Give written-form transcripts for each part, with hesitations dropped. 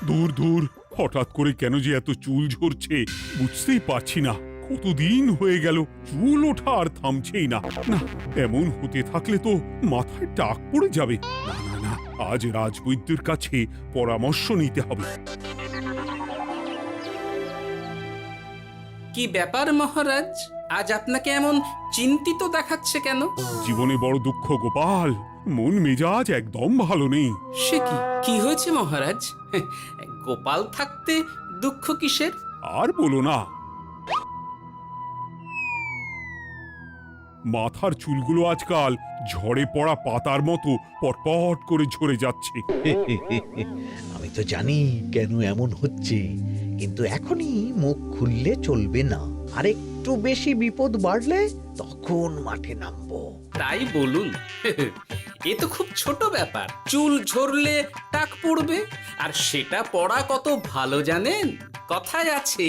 দূর দূর, হঠাৎ করে কেন যে এত চুল ঝরছে বুঝতেই পারছি না। কতদিন হয়ে গেল চুল ওঠা আর থামছেই না। না, এমন হতে থাকলে তো মাথায় টাক পড়ে যাবে। না না না, আজ রাজবৈদ্যের কাছে পরামর্শ নিতে হবে। কি ব্যাপার মহারাজ, আজ আপনাকে এমন চিন্তিত দেখাচ্ছে কেন? জীবনে বড় দুঃখ গোপাল, মন মেজাজ একদম ভালো নেই। সে কি, কি হয়েছে মহারাজ? গোপাল থাকতে দুঃখ কিসের? আর বলো না, মাথার চুলগুলো আজকাল ঝড়ে পড়া পাতার মতো পটপট করে ঝরে যাচ্ছে। আমি তো জানি কেন এমন হচ্ছে, কিন্তু এখনই মুখ খুললে চলবে না। আর একটু বেশি বিপদ বাড়লে তখন মাঠে নামবো। তাই বলুন। এ তো খুব ছোট ব্যাপার, চুল ঝরলে টাক পড়বে, আর সেটা পড়া কত ভালো জানেন? কথায় আছে,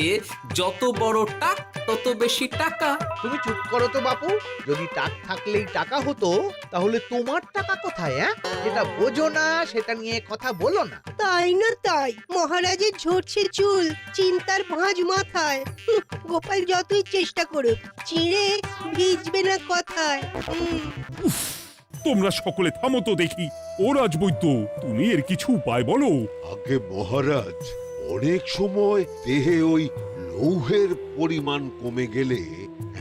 যত বড় টাক তত বেশি টাকা। তুমি চুপ করো তো বাপু। যদি টাক থাকলেই টাকা হতো, তাহলে তোমার টাকা কোথায়? যেটা বোঝো না সেটা নিয়ে কথা বলো না। তাই না তাই, মহারাজের ঝরছে চুল, চিন্তার ভাঁজ মাথায়। গোপাল যতই চেষ্টা করুক, চিড়ে ভিজবে না কথায়। তোমরা সকলে থামো তো দেখি। ও রাজবৈদ্য, তুমি এর কিছু উপায় বলো। আগে মহারাজ, অনেক সময় দেহে ওই লৌহের পরিমাণ কমে গেলে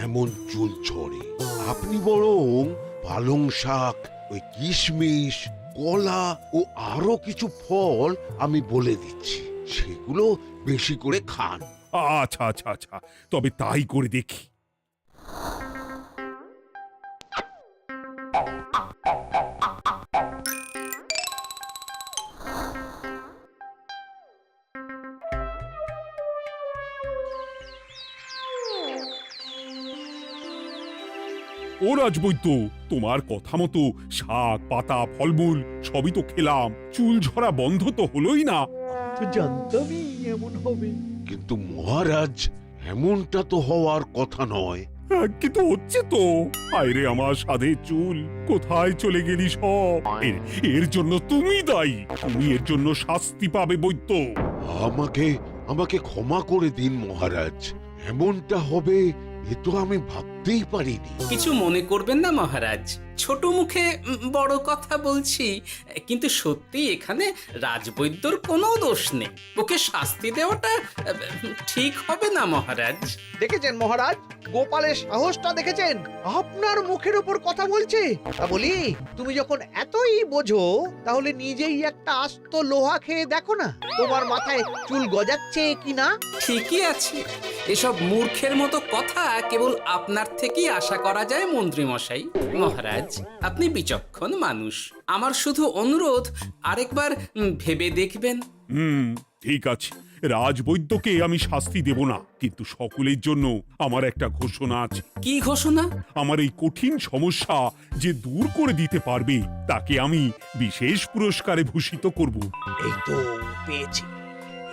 এমন চুল ঝরে। আপনি বরং পালং শাক, ওই কিশমিশ, কলা ও আরো কিছু ফল আমি বলে দিচ্ছি, সেগুলো বেশি করে খান। আচ্ছা আচ্ছা আচ্ছা, তবে তাই করে দেখি। ও রাজবৈদ্য, তোমার কথা মতো শাক পাতা ফলমূল সবই তো খেলাম, চুল ঝরা বন্ধ তো হলোই না। তো জানতামই এমন হবে। কিন্তু মহারাজ, এমনটা তো হওয়ার কথা নয়। কিন্তু হচ্ছে তো। আরে আমার সাধে চুল, কোথায় চলে গেলি সব? এর জন্য তুমি দায়ী। তুমি এর জন্য শাস্তি পাবে বৈদ্য। আমাকে আমাকে ক্ষমা করে দিন মহারাজ, এমনটা হবে এ তো আমি ভাবতেই পারিনি। কিছু মনে করবেন না মহারাজ, ছোট মুখে বড় কথা বলছি, কিন্তু সত্যি এখানে রাজবৈদ্যর কোনো দোষ নেই। ওকে শাস্তি দেওয়াটা ঠিক হবে না মহারাজ। দেখেছেন মহারাজ, গোপালের সাহসটা দেখেছেন? আপনার মুখের উপর কথা বলছে। তা বলি, তুমি যখন এতই বোঝো, তাহলে নিজেই একটা আস্ত লোহা খেয়ে দেখো না, তোমার মাথায় চুল গজাচ্ছে কিনা। ঠিকই আছে, এসব মূর্খের মতো কথা কেবল আপনার থেকেই আশা করা যায় মন্ত্রী মশাই। মহারাজ, আপনি বিচক্ষণ মানুষ, আমার শুধু অনুরোধ, আরেকবার ভেবে দেখবেন। ঠিক আছে, রাজবৈদ্যকে আমি শাস্তি দেব না, কিন্তু সকলের জন্য আমার একটা ঘোষণা আছে। কি ঘোষণা? আমার এই কঠিন সমস্যা যে দূর করে দিতে পারবে, তাকে আমি বিশেষ পুরস্কারে ভূষিত করব। এই তো পেয়েছি,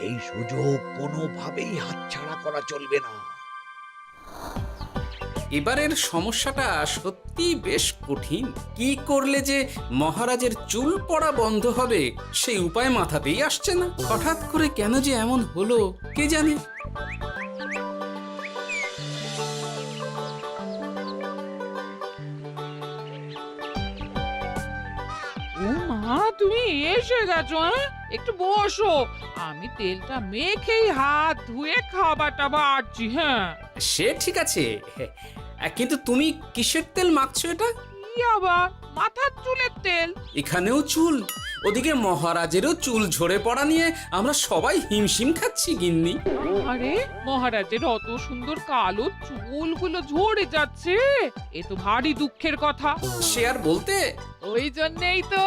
এই সুযোগ কোনোভাবেই হাতছাড়া করা চলবে না। এবারের সমস্যাটা সত্যি বেশ কঠিন। কি করলে যে মহারাজের চুল পড়া বন্ধ হবে সেই উপায় মাথাতেই আসছে না। হঠাৎ করে কেন যে এমন হলো কে জানে। ও মা, তুমি এসে গেছো? একটু বসো, আমি তেলটা মেখেই হাত ধুয়ে খাবারটা বাড়ছি। হ্যাঁ, সে ঠিক আছে, কিন্তু তুমি কিসের তেল মাখছো এটা? কি আবার মাথার চুলের তেল? এখানেও চুল, ওদিকে মহারাজেরও চুল ঝরে পড়া নিয়ে আমরা সবাই হিমশিম খাচ্ছি গিন্নি। আরে, মহারাজের অত সুন্দর কালো চুলগুলো ঝরে যাচ্ছে, এ তো ভারী দুঃখের কথা। সে আর বলতে, ওই জন্যেই তো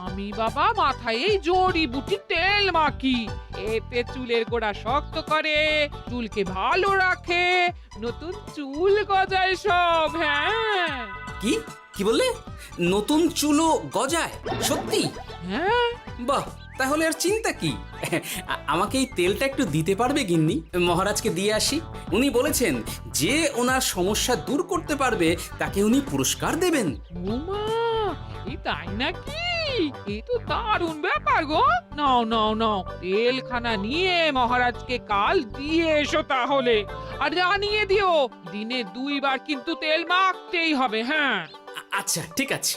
আমি বাবা মাথায় এই জড়িবুটি তেল মাখি। এতে চুলের গোড়া শক্ত করে, চুলকে ভালো রাখে, নতুন চুল গজায় সব। হ্যাঁ, কি কি বললে? নতুন চুলও গজায়? সত্যি? হ্যাঁ, বাহ, তাহলে আর চিন্তা কি? আমাকে এই তেলটা একটু দিতে পারবে গিন্নি? মহারাজকে দিয়ে আসি। উনি বলেছেন যে ওনার সমস্যা দূর করতে পারবে তাকে উনি পুরস্কার দেবেন। উমা, এই তাই নাকি? এ তো দারুণ ব্যাপার গো। নাও নাও নাও, তেলখানা নিয়ে মহারাজকে কাল দিয়ে এসো তাহলে। আর জানিয়ে দিও, দিনে 2 বার কিন্তু তেল মাখতেই হবে। হ্যাঁ, আচ্ছা, ঠিক আছে।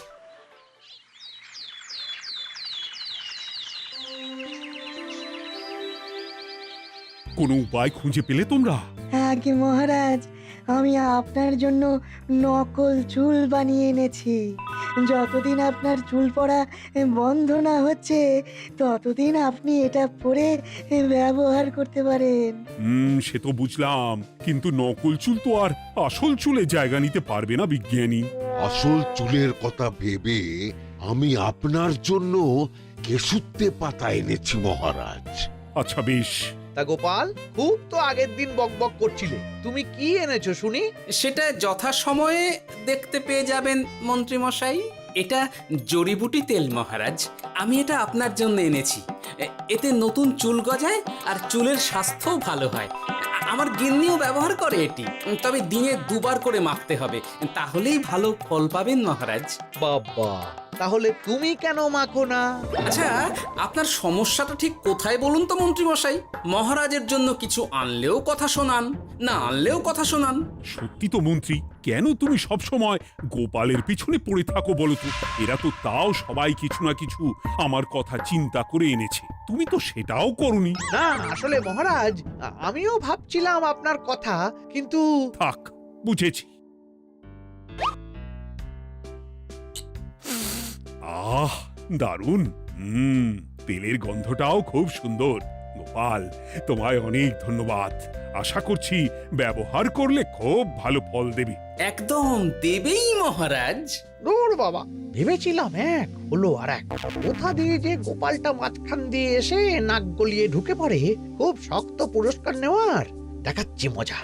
কোনো উপায় খুঁজে পেলে তোমরা? আগে মহারাজ, আমি আপনার জন্য নকল চুল বানিয়ে এনেছি। যতদিন আপনার চুল পড়া বন্ধ না হচ্ছে ততদিন আপনি এটা পরে ব্যবহার করতে পারেন। সে তো বুঝলাম, কিন্তু নকল চুল তো আর আসল চুলে জায়গা নিতে পারবে না বিজ্ঞানী। আসল চুলের কথা ভেবে আমি আপনার জন্য কেশুত্তে পাতা এনেছি মহারাজ। আচ্ছা বেশ। তা গোপাল, খুব তো আগের দিন বকবক করছিলে, তুমি কি এনেছো শুনি? সেটা যথাসময়ে দেখতে পেয়ে যাবেন মন্ত্রী মশাই। এটা জড়িবুটি তেল মহারাজ। আমি এটা আপনার জন্য এনেছি। এতে নতুন চুল গজায় আর চুলের স্বাস্থ্যও ভালো হয়। আমার গিন্নিও ব্যবহার করে এটি, তবে দিনে 2 বার করে মাখতে হবে, তাহলেই ভালো ফল পাবেন মহারাজ। বাবা, তাহলে তুমি কেন মাখো না? আচ্ছা, আপনার সমস্যাটা ঠিক কোথায় বলুন তো মন্ত্রী মশাই? মহারাজের জন্য কিছু আনলেও কথা শোনান, না আনলেও কথা শোনান। সত্যি তো মন্ত্রী, কেন তুমি সব সময় গোপালের পিছনে পড়ে থাকো বলো তো? এরা তো তাও সবাই কিছু না কিছু আমার কথা চিন্তা করে এনেছে, তুমি তো সেটাও করনি। না, আসলে মহারাজ, আমিও ভাবছিলাম আপনার কথা, কিন্তু থাক, বুঝেছি। আহ, দারুণ। তেলের গন্ধটাও খুব সুন্দর। গোপাল, তোমায় অনেক ধন্যবাদ। আশা করছি ব্যবহার করলে খুব ভালো ফল দেবে। একদম দেবেই মহারাজ। দূর বাবা, ভেবেছিলাম এক, হলো আর এক। কোথা দিয়ে যে গোপালটা মাঝখান দিয়ে এসে নাক গলিয়ে ঢুকে পড়ে, খুব শক্ত পুরস্কার নেওয়ার। দেখাচ্ছি মজা।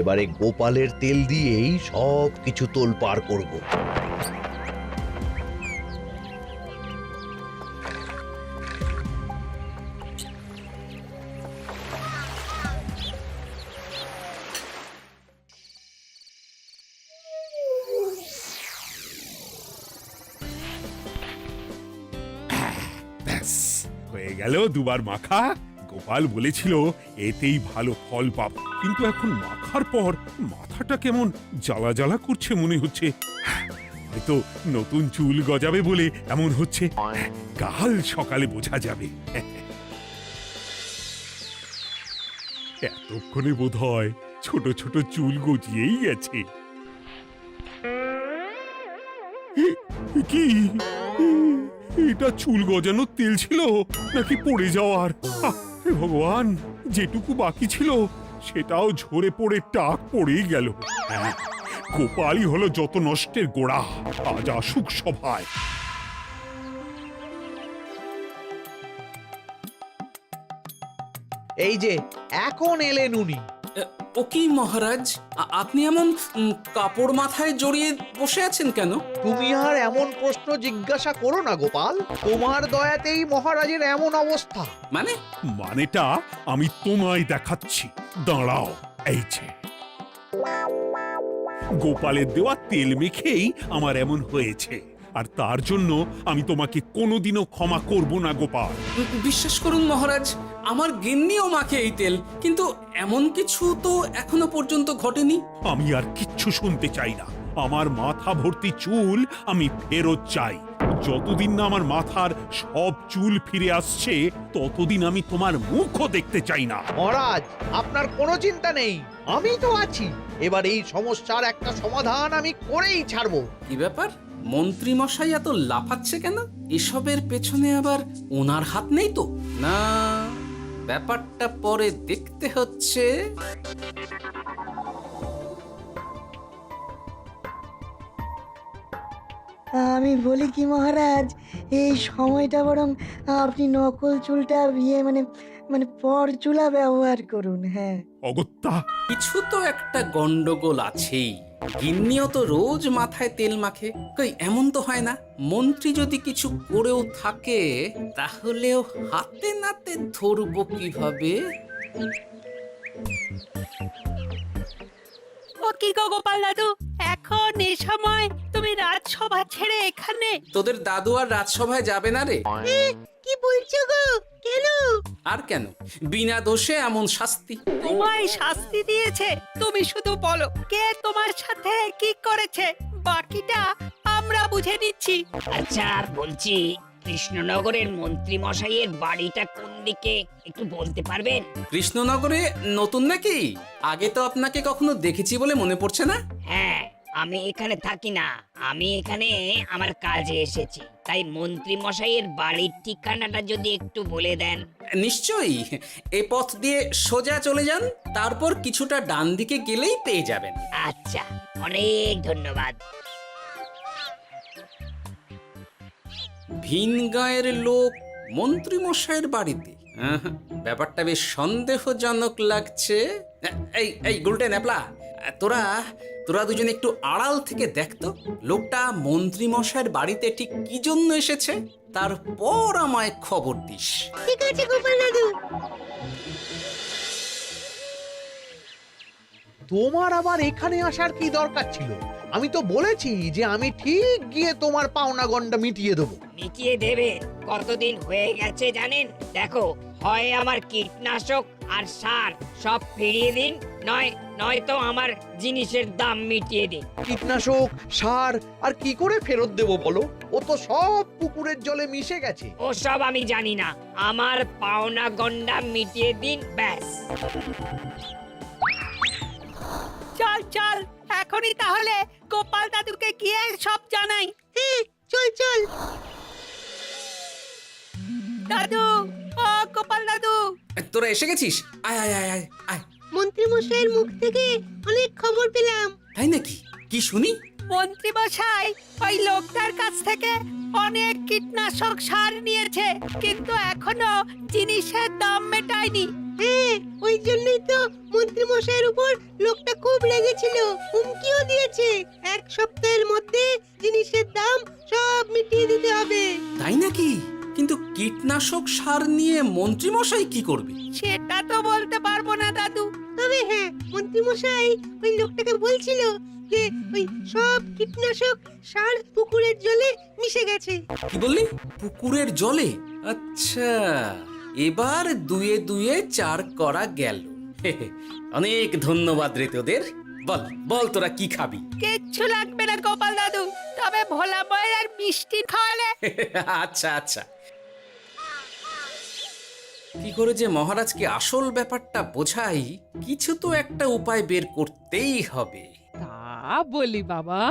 এবারে গোপালের তেল দিয়েই সব কিছু তোলপাড় করব। ব্যাস, হয়ে গেল 2 বার মাখা। গোপাল বলেছিল এতেই ভালো ফল পাবো, কিন্তু এখন মাখার পর মাথাটা কেমন জ্বালা জ্বালা করছে মনে হচ্ছে। হয়তো নতুন চুল গজাবে বলে এমন হচ্ছে। কাল সকালে বোঝা যাবে। এতক্ষণে বোধ হয় ছোট ছোট চুল গজিয়েই গেছে। কি এটা চুল গজানোর তেল ছিল নাকি পড়ে যাওয়ার? হে ভগবান, যেটুকু বাকি ছিল সেটাও ঝরে পড়ে টাক পড়েই গেল। হ্যাঁ, গোপালই হলো যত নষ্টের গোড়া। আজ আসুক সভায়। এই যে এখন এলেন উনি। ও কি মহারাজ, আপনি এমন কাপড় মাথায় জড়িয়ে বসে আছেন কেন? তুমি আর এমন প্রশ্ন জিজ্ঞাসা করো না গোপাল, তোমার দয়াতেই মহারাজের এমন অবস্থা। মানেটা আমি তোমায় দেখাচ্ছি, দাঁড়াও। এই যে গোপালের দেওয়া তেল মেখেই আমার এমন হয়েছে, আর তার জন্য আমি তোমাকে কোনোদিনও ক্ষমা করব না গোপাল। বিশ্বাস করুন মহারাজ, আমার গিন্নিও মাখে এই তেল, কিন্তু এমন কিছু তো এখনো পর্যন্ত ঘটেনি। আমি আর কিচ্ছু শুনতে চাই না। আমার মাথা ভর্তি চুল আমি ফেরত চাই। যতদিন না আমার মাথার সব চুল ফিরে আসছে ততদিন আমি তোমার মুখও দেখতে চাই না। মহারাজ, আপনার কোনো চিন্তা নেই, আমি তো আছি। এবার এই সমস্যার একটা সমাধান আমি করেই ছাড়বো। কি ব্যাপার, মন্ত্রী মশাই এত লাফাচ্ছে কেন? এসবের পেছনে আবার ওনার হাত নেই তো? না, ব্যাপারটা পরে দেখতে হচ্ছে। আমি বলি কি মহারাজ, এই সময়টা বরং আপনি নকল চুলটা মানে মানে পরচুলা ব্যবহার করুন। হ্যাঁ, অগত্যা, কিছু তো একটা গন্ডগোল আছেই। গিন্নিও তো রোজ মাথায় তেল মাখে, কই এমন তো হয় না। মন্ত্রী যদি কিছু করেও থাকে তাহলেও হাতে নাতে ধরবো কিভাবে? ও কি গো গোপাল দাদু, এখন এই সময় তুমি রাজসভা ছেড়ে এখানে? তোদের দাদু আর রাজসভায় যাবে না রে? কি বলছো গো? কেন? আর কেন, বিনা দোষে এমন শাস্তি। তোমায় শাস্তি দিয়েছে, তুমি শুধু বলো কে তোমার সাথে কি করেছে, বাকিটা আমরা বুঝে নিচ্ছি। আচ্ছা বলছি, কৃষ্ণনগরের মন্ত্রী মশাইয়ের বাড়িটা কোন দিকে একটু বলতে পারবেন? কৃষ্ণনগরে নতুন নাকি? আগে তো আপনাকে কখনো দেখেছি বলে মনে পড়ছে না। হ্যাঁ, আমি এখানে থাকি না, আমি এখানে আমার কাজে এসেছি, তাই মন্ত্রী মশাইয়ের বাড়ির ঠিকানাটা যদি একটু বলে দেন। নিশ্চয়ই, এ পথ দিয়ে সোজা চলে যান, তারপর কিছুটা ডান দিকে গেলেই পেয়ে যাবেন। আচ্ছা, অনেক ধন্যবাদ। ভিন গাঁয়ের লোক মন্ত্রী মশাইয়ের বাড়িতে, ব্যাপারটা বেশ সন্দেহজনক লাগছে। এই এই গুলটে ন্যাপলা, তোরা তোরা দুজন একটু আড়াল থেকে দেখতো লোকটা মন্ত্রী মশাইয়ের বাড়িতে ঠিক কি জন্য এসেছে, তারপর আমায় খবর দিস। ঠিক আছে গোপাল দাদু। তোমার আবার এখানে আসার কি দরকার ছিল? আমি তো বলেছি যে আমি ঠিক গিয়ে তোমার পাওনা গন্ডা মিটিয়ে দেবো। মিটিয়ে দেবে? কতদিন হয়ে গেছে জানেন? দেখো, হয় আমার কীটনাশক আর সার সব ফিরিয়ে দিন, নয়তো আমার জিনিসের দাম মিটিয়ে দিন। কীটনাশক, সার আর কি করে ফেরত দেবো বলো? ও তো সব পুকুরের জলে মিশে গেছে। ওসব আমি জানি না, আমার পাওনা গন্ডা মিটিয়ে দিন, ব্যাস। চল চল, এখনই তাহলে গোপাল দাদুকে গিয়ে সব জানাই। চল চল। দাদু, ও গোপাল দাদু। তোরা এসে গেছিস? আয় আয় আয় আয় আয়। মন্ত্রী মশাইয়ের মুখ থেকে অনেক খবর পেলাম। তাই নাকি? কি শুনি? মন্ত্রী মশাই ওই লোকটার কাছ থেকে অনেক কীটনাশক সার নিয়েছে, কিন্তু এখনো জিনিসের দাম মেটায়নি। হ্যাঁ, ওই জন্যই তো মন্ত্রী মশাইয়ের উপর লোকটা খুব রেগেছিল, হুমকিও দিয়েছে 1 সপ্তাহের মধ্যে জিনিসের দাম সব মিটিয়ে দিতে হবে। তাই নাকি? কিন্তু কীটনাশক সার নিয়ে মন্ত্রী মশাই কি করবে? সেটা তো বলতে পারবো না দাদু। তবে হ্যাঁ, মন্ত্রী মশাই ওই লোকটাকে বলছিল যে ওই সব কীটনাশক সার পুকুরের জলে মিশে গেছে। কি বললি? পুকুরের জলে? আচ্ছা, এবার দুয়ে দুয়ে 4 করা গেল। অনেক ধন্যবাদ রে তোদের। বল বল, তোরা কি খাবি? কিচ্ছু লাগবে না গোপাল দাদু, তবে ভোলা বয়ের আর মিষ্টি খাওয়ালে। আচ্ছা আচ্ছা। কি করে যে মহারাজকে আসল ব্যাপারটা বোঝাই, কিছু তো একটা উপায় বের করতেই হবে। তা বলি বাবা,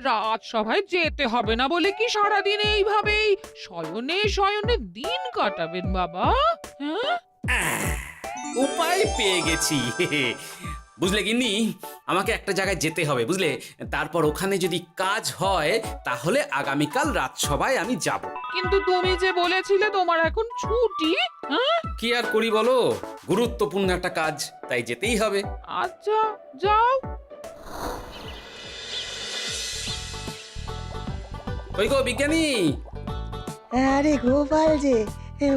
রাজসভায় যেতে হবে না বলে কি সারাদিন এইভাবেই শয়নে শয়নে দিন কাটাবেন বাবা? হ্যাঁ, উপায় পেয়ে গেছি। বুঝলে গিন্নি, আমাকে একটা জায়গায় যেতে হবে, বুঝলে? তারপর ওখানে যদি কাজ হয় তাহলে আগামীকাল রাজসভায় আমি যাব। কিন্তু তুমি যে বলেছিলে তোমার এখন ছুটি। হ্যাঁ, কি আর করি বলো, গুরুত্বপূর্ণ একটা কাজ, তাই যেতেই হবে। আচ্ছা যাও। কই গো বিজ্ঞানী? আরে গোপাল যে,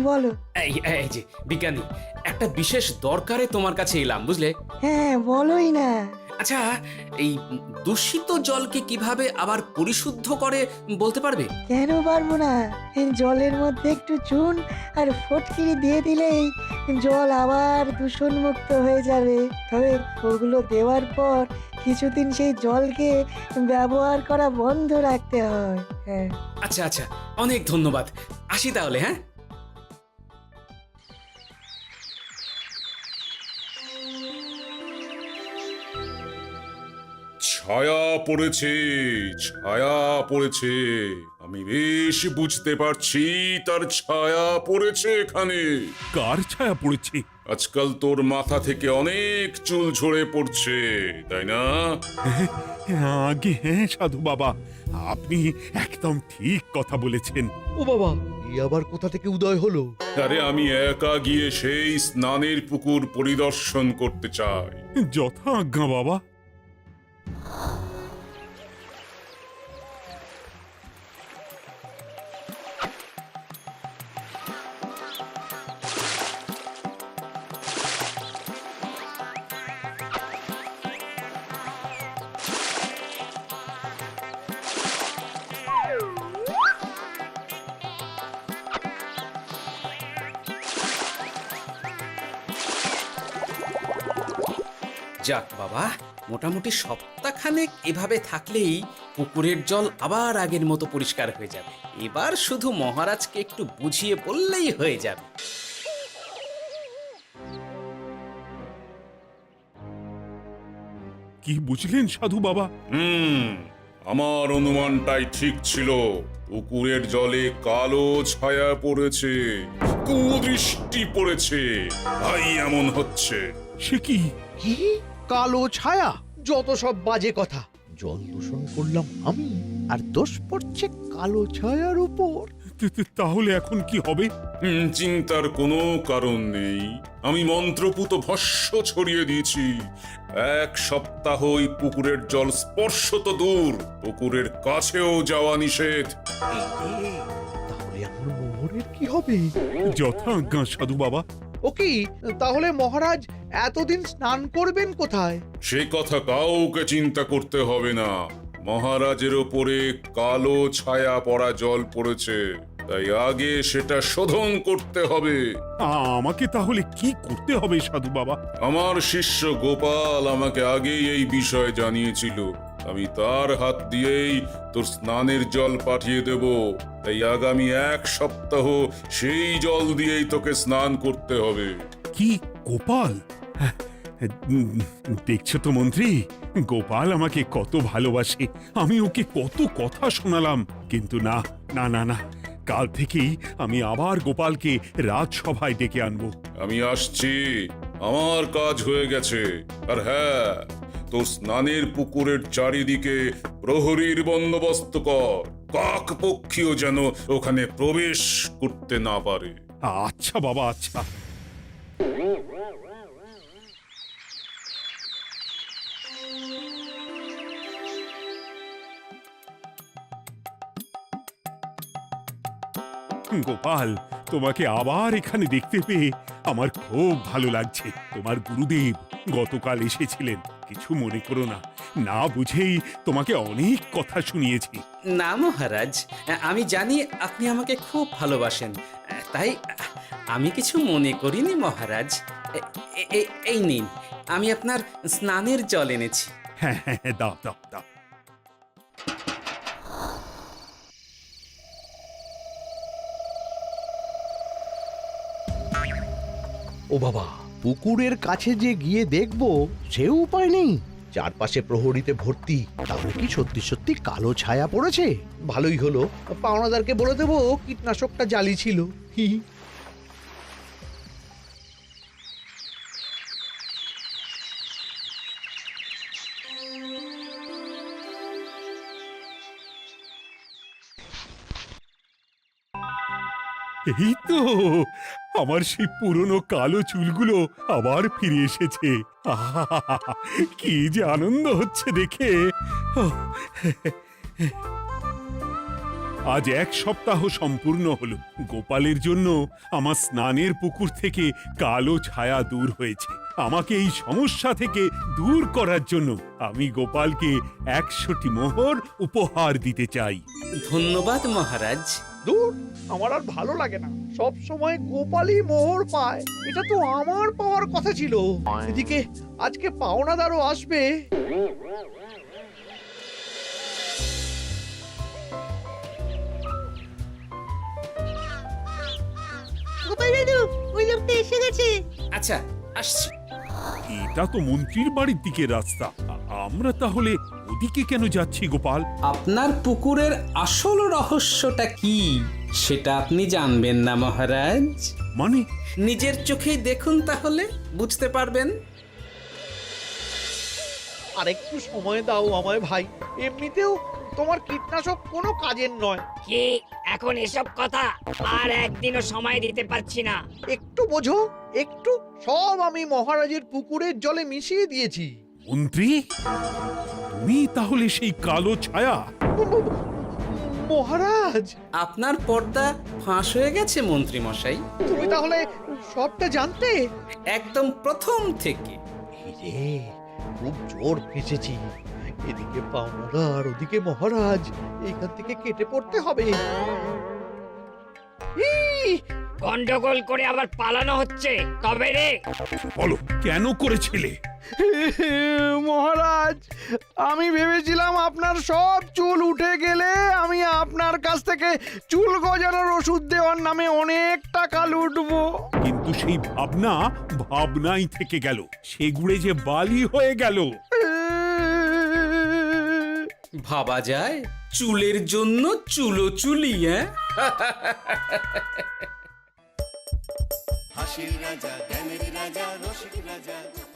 বলো। এই যে বিজ্ঞানী, একটা বিশেষ দরকারে তোমার কাছে এলাম, বুঝলে? হ্যাঁ, বলোই না। আচ্ছা, এই দূষিত জলকে কিভাবে আবার পরিশুদ্ধ করে বলতে পারবে? কেন পারবো না? জলের মধ্যে একটু চুন আর ফটকিরি দিয়ে দিলেই জল আবার দূষণমুক্ত হয়ে যাবে। তবে ওগুলো দেওয়ার পর কিছুদিন সেই জলকে ব্যবহার করা বন্ধ রাখতে হয়। হ্যাঁ। আচ্ছা আচ্ছা, অনেক ধন্যবাদ, আসি তাহলে। হ্যাঁ, ছায়া পড়েছে, ছায়া পড়েছে। আমি বেশ বুঝতে পারছি তার ছায়া পড়েছে এখানে। কার ছায়া পড়েছে? আজকাল তোর মাথা থেকে অনেক চুল ঝরে পড়ছে, তাই না? আগে হ্যাঁ সাধু বাবা, আপনি একদম ঠিক কথা বলেছেন। ও বাবা, এই আবার কোথা থেকে উদয় হলো? আরে আমি একা গিয়ে সেই স্নানের পুকুর পরিদর্শন করতে চাই। যথা আজ্ঞা বাবা। যাক বাবা, মোটামুটি সপ্তাহখানেক এভাবে থাকলেই পুকুরের জল আবার আগের মতো পরিষ্কার হয়ে যাবে। এবার শুধু মহারাজকে একটু বুঝিয়ে বললেই হয়ে যাবে। কি বুঝলেন সাধু বাবা? আমার অনুমানটাই ঠিক ছিল। পুকুরের জলে কালো ছায়া পড়েছে, কুদৃষ্টি পড়েছে, তাই এমন হচ্ছে। সে কি? কি কালো ছায়া? যত সব বাজে কথা। জল দূষণ করলাম আমি, আর দোষ পড়ছে কালো ছায়ার উপর। তাহলে এখন কি হবে? চিন্তার কোনো কারণ নেই। আমি মন্ত্রপুত ভস্য ছড়িয়ে দিয়েছি। 1 সপ্তাহ ওই পুকুরের জল স্পর্শ তো দূর, পুকুরের কাছেও যাওয়া নিষেধ। তাহলে আমার মোহরের কি হবে? যথা আজ্ঞা সাধু বাবা। ও কি, তাহলে মহারাজ এতদিন স্নান করবেন কোথায়? সে কথা কাউকে চিন্তা করতে হবে না। মহারাজের ওপরে কালো ছায়া পড়া জল পড়েছে, তাই আগে সেটা শোধন করতে হবে। আমাকে তাহলে কি করতে হবে সাধু বাবা? আমার শিষ্য গোপাল আমাকে আগেই এই বিষয় জানিয়েছিল। আমি তার হাত দিয়েই তোর স্নানের জল পাঠিয়ে দেব। তাই আগামী 1 সপ্তাহ সেই জল দিয়েই তোকে স্নান করতে হবে। কি গোপাল? দেখছো তো মন্ত্রী, গোপাল আমাকে কত ভালোবাসে। আমি ওকে কত কথা শোনালাম, কিন্তু না না না না, কাল থেকেই আমি আবার গোপালকে রাজসভায় ডেকে আনবো। আমি আসছি, আমার কাজ হয়ে গেছে। আর হ্যাঁ, তোর স্নানের পুকুরের চারিদিকে প্রহরীর বন্দোবস্ত কর। কাক পক্ষীও যেন ওখানে প্রবেশ করতে না পারে। আচ্ছা বাবা, আচ্ছা। গোপাল, তোমাকে আবার এখানে দেখতে পেয়ে আমার খুব ভালো লাগছে। তোমার গুরুদেব গতকাল এসেছিলেন, কিছু মনে করো না। না বুঝেই তোমাকে অনেক কথা শুনিয়েছি। না মহারাজ, আমি জানি আপনি আমাকে খুব ভালোবাসেন, তাই আমি কিছু মনে করিনি মহারাজ। এই নিন, আমি আপনার স্নানের জল এনেছি। হ্যাঁ হ্যাঁ, দাও দাও দাও। ও বাবা, পুকুরের কাছে যে গিয়ে দেখবো সে উপায় নেই। চারপাশে প্রহরীতে ভর্তি। তাহলে কি সত্যি সত্যি কালো ছায়া পড়েছে? ভালোই হলো, পাওনাদারকে বলে দেবো কীটনাশকটা জালি ছিল। হি হি। এই তো আমার সেই পুরনো কালো চুলগুলো আবার ফিরে এসেছে। আহা, কি যে আনন্দ হচ্ছে দেখে। আজ 1 সপ্তাহ সম্পূর্ণ হলো। গোপালের জন্য আমার স্নানের পুকুর থেকে কালো ছায়া দূর হয়েছে। আমাকে এই সমস্যা থেকে দূর করার জন্য আমি গোপালকে 100টি মোহর উপহার দিতে চাই। ধন্যবাদ মহারাজ। দূর, আমার আর ভালো লাগে না। সব সময় গোপালই মোহর পায়, এটা তো আমার পাওয়ার কথা ছিল। এদিকে আজকে পাওনাদারও আসবে। গোপাল দাদু, ওই লোকটা এসে গেছে। আচ্ছা, আসছি। এটা তো মন্ত্রীর বাড়ির দিকে রাস্তা। আমরা তাহলে ওদিকে কেন যাচ্ছি গোপাল? আপনার পুকুরের আসল রহস্যটা কি সেটা আপনি জানবেন না মহারাজ। মানে নিজের চোখেই দেখুন, তাহলে বুঝতে পারবেন। আর একটু সময় দাও আমায় ভাই, এমনিতেও তোমার কীটনাশক কোনো কাজের নয়। কি এখন এসব কথা? আর একদিনও সময় দিতে পারছি না। একটু বোঝো, একটু। সব আমি মহারাজের পুকুরের জলে মিশিয়ে দিয়েছি। মন্ত্রী, তুমি তাহলে সেই কালো ছায়া? মহারাজ, আপনার পর্দা ফাঁস হয়ে গেছে মন্ত্রী মশাই। তুমি তাহলে সবটা জানতে? একদম প্রথম থেকে। রে, খুব জোর ফেঁসেছি। এদিকে পাওনাদার, ওদিকে মহারাজ, এইখান থেকে কেটে পড়তে হবে। ই! গন্ডগোল করে আবার পালানো হচ্ছে তবে রে। বলো, কেন করেছিলে? মহারাজ, আমি ভেবেছিলাম আপনার সব চুল উঠে গেলে আমি আপনার কাছ থেকে চুল গজানোর ওষুধ দেওয়ার নামে অনেক টাকা লুটবো। কিন্তু সেই ভাবনা ভাবনাই থেকে গেল, সেগুড়ে যে বালি হয়ে গেল। ভাবা যায় চুলের জন্য চুলোচুলি, হ্যাঁ? হাসির রাজা, জ্ঞানের রাজা, রসিক রাজা।